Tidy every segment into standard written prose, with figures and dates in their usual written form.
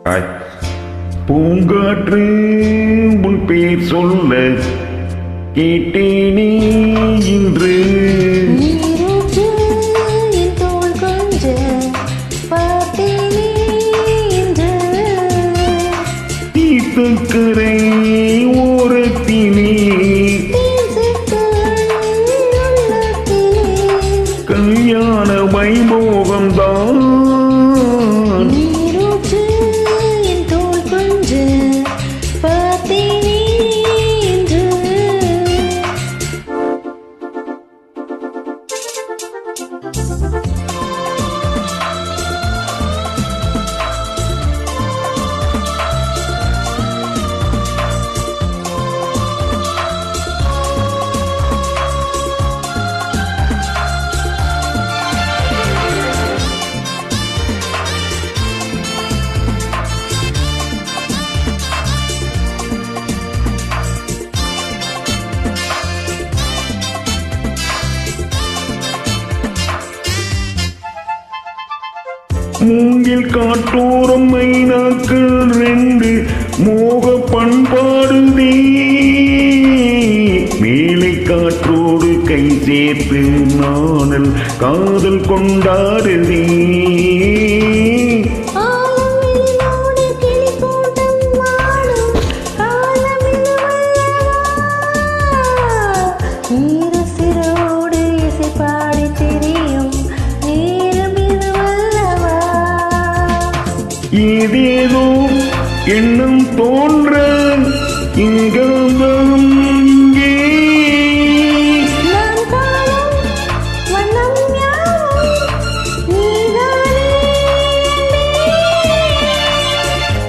Hi. பூங்காற்று உன் பேர் சொல்ல கேட்டேனே இன்று. தீர்த்தக்கரை ஓரத்தினே கல்யாண வைபோகம்தான். மூங்கில் காட்டோரம் மைனாக்கள் ரெண்டு மோக பண்பாடுதே. மேலை காற்றோடு கை சேர்த்து நானல் காதல் கொண்டாடுதே. ஏதேதோ எண்ணம் தோன்ற இங்கே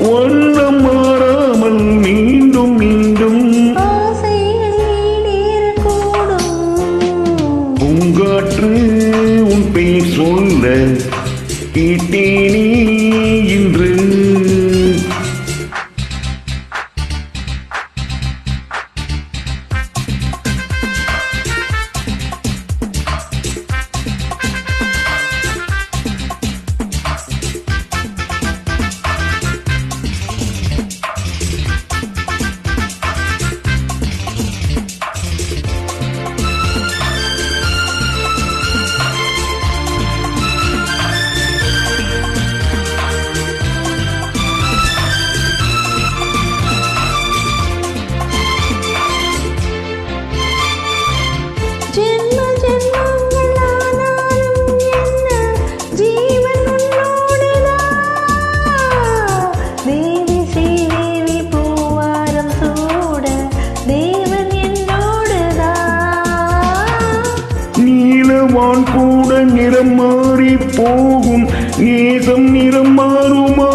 வண்ணம் மாறாமல் மீண்டும் மீண்டும் பூங்காற்று உன் பெயர் சொல்ல கேட்டேனே இன்று. வான் கூட நிறம் மாறி போகும், நேசம் நிறம் மாறுமா?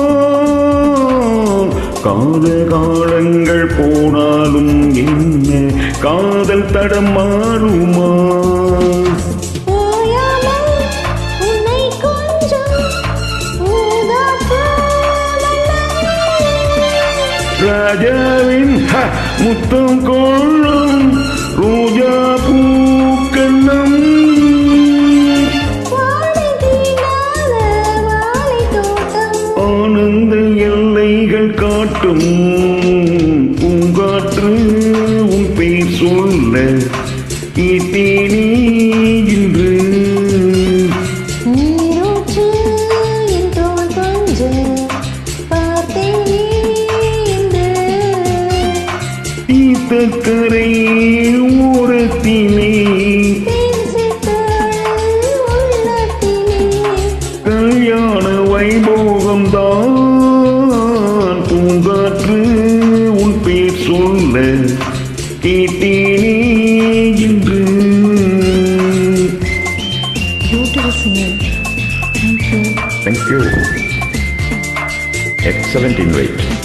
காலங்கள் போனாலும் என்ன காதல் தடம் மாறுமா? ராஜாவின் முத்தம் கொள்ளும் ரோஜா பூக்கண்ணம் ஆனந்த எல்லைகள் காட்டும். பூங்காற்று உன் பெயர் சொல்ல கேட்டேனே இன்று. தீர்த்தக்கரை ஓரத்திலே கல்யாண வைபோகம் தான். பூங்காற்று உன் பேர் சொல்ல கேட்டேனே இன்று. Thank you. Excellent invite.